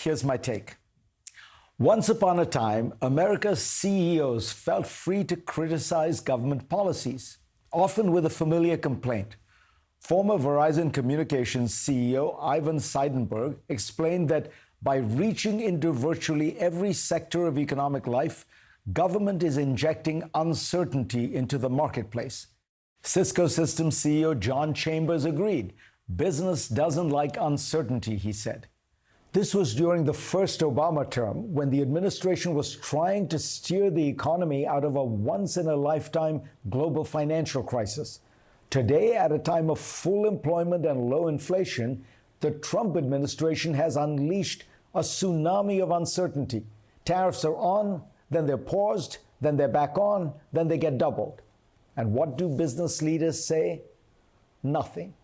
Here's my take. Once upon a time, America's CEOs felt free to criticize government policies, often with a familiar complaint. Former Verizon Communications CEO Ivan Seidenberg explained that by reaching into virtually every sector of economic life, government is injecting uncertainty into the marketplace. Cisco Systems CEO John Chambers agreed. Business doesn't like uncertainty, he said. This was during the first Obama term, when the administration was trying to steer the economy out of a once-in-a-lifetime global financial crisis. Today, at a time of full employment and low inflation, the Trump administration has unleashed a tsunami of uncertainty. Tariffs are on, then they're paused, then they're back on, then they get doubled. And what do business leaders say? Nothing.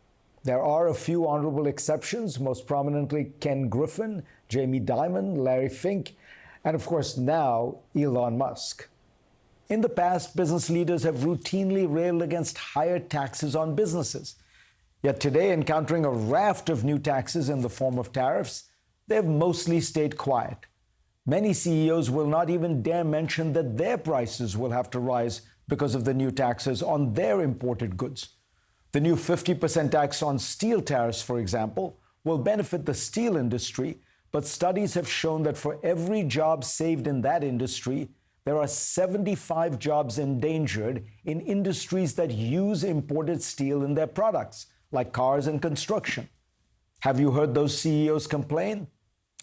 There are a few honorable exceptions, most prominently Ken Griffin, Jamie Dimon, Larry Fink, and of course now Elon Musk. In the past, business leaders have routinely railed against higher taxes on businesses. Yet today, encountering a raft of new taxes in the form of tariffs, they've mostly stayed quiet. Many CEOs will not even dare mention that their prices will have to rise because of the new taxes on their imported goods. The new 50% tax on steel tariffs, for example, will benefit the steel industry, but studies have shown that for every job saved in that industry, there are 75 jobs endangered in industries that use imported steel in their products, like cars and construction. Have you heard those CEOs complain?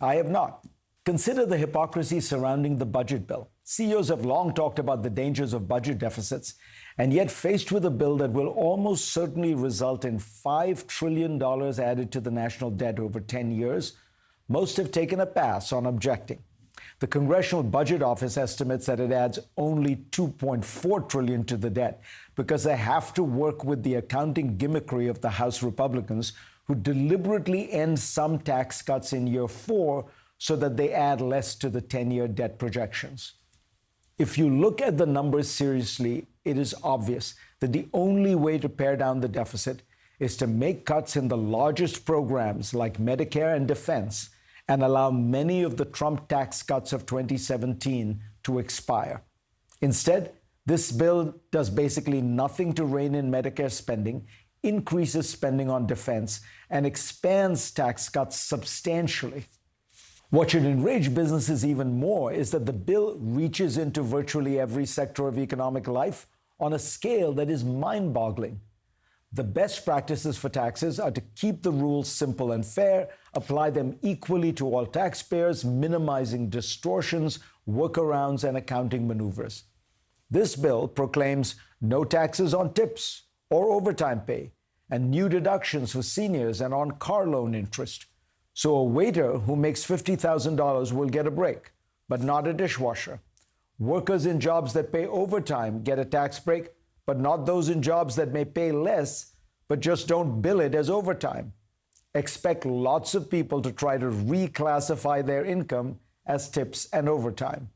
I have not. Consider the hypocrisy surrounding the budget bill. CEOs have long talked about the dangers of budget deficits, and yet faced with a bill that will almost certainly result in $5 trillion added to the national debt over 10 years, most have taken a pass on objecting. The Congressional Budget Office estimates that it adds only $2.4 trillion to the debt because they have to work with the accounting gimmickry of the House Republicans, who deliberately end some tax cuts in year 4 so that they add less to the 10-year debt projections. If you look at the numbers seriously, it is obvious that the only way to pare down the deficit is to make cuts in the largest programs like Medicare and defense and allow many of the Trump tax cuts of 2017 to expire. Instead, this bill does basically nothing to rein in Medicare spending, increases spending on defense, and expands tax cuts substantially. What should enrage businesses even more is that the bill reaches into virtually every sector of economic life on a scale that is mind-boggling. The best practices for taxes are to keep the rules simple and fair, apply them equally to all taxpayers, minimizing distortions, workarounds, and accounting maneuvers. This bill proclaims no taxes on tips or overtime pay, and new deductions for seniors and on car loan interest. So a waiter who makes $50,000 will get a break, but not a dishwasher. Workers in jobs that pay overtime get a tax break, but not those in jobs that may pay less, but just don't bill it as overtime. Expect lots of people to try to reclassify their income as tips and overtime.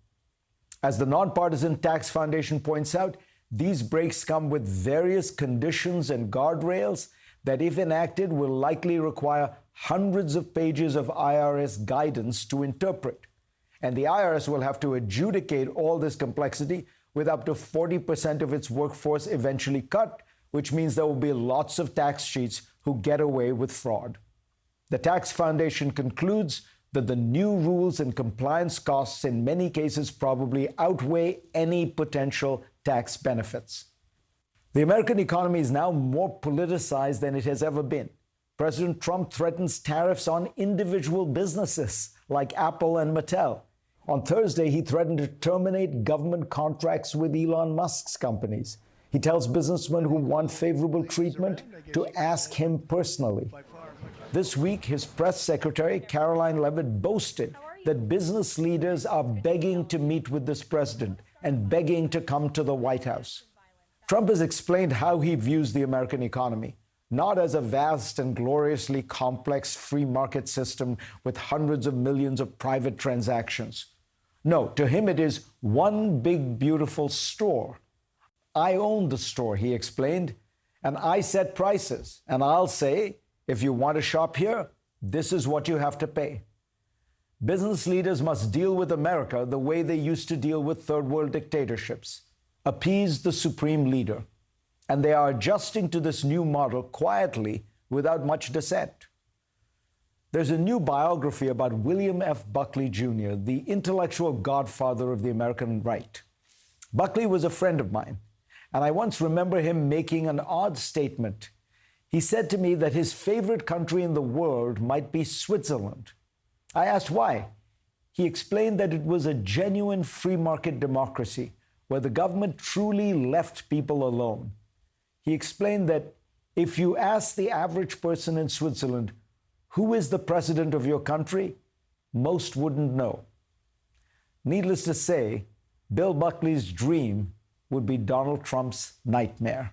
As the Nonpartisan Tax Foundation points out, these breaks come with various conditions and guardrails that, if enacted, will likely require hundreds of pages of IRS guidance to interpret. And the IRS will have to adjudicate all this complexity with up to 40% of its workforce eventually cut, which means there will be lots of tax cheats who get away with fraud. The Tax Foundation concludes that the new rules and compliance costs in many cases probably outweigh any potential tax benefits. The American economy is now more politicized than it has ever been. President Trump threatens tariffs on individual businesses like Apple and Mattel. On Thursday, he threatened to terminate government contracts with Elon Musk's companies. He tells businessmen who want favorable treatment to ask him personally. This week, his press secretary, Caroline Leavitt, boasted that business leaders are begging to meet with this president and begging to come to the White House. Trump has explained how he views the American economy, not as a vast and gloriously complex free market system with hundreds of millions of private transactions. No, to him it is one big, beautiful store. I own the store, he explained, and I set prices. And I'll say, if you want to shop here, this is what you have to pay. Business leaders must deal with America the way they used to deal with third world dictatorships, appease the supreme leader. And they are adjusting to this new model quietly without much dissent. There's a new biography about William F. Buckley Jr., the intellectual godfather of the American right. Buckley was a friend of mine, and I once remember him making an odd statement. He said to me that his favorite country in the world might be Switzerland. I asked why. He explained that it was a genuine free market democracy where the government truly left people alone. He explained that if you ask the average person in Switzerland, who is the president of your country? Most wouldn't know. Needless to say, Bill Buckley's dream would be Donald Trump's nightmare.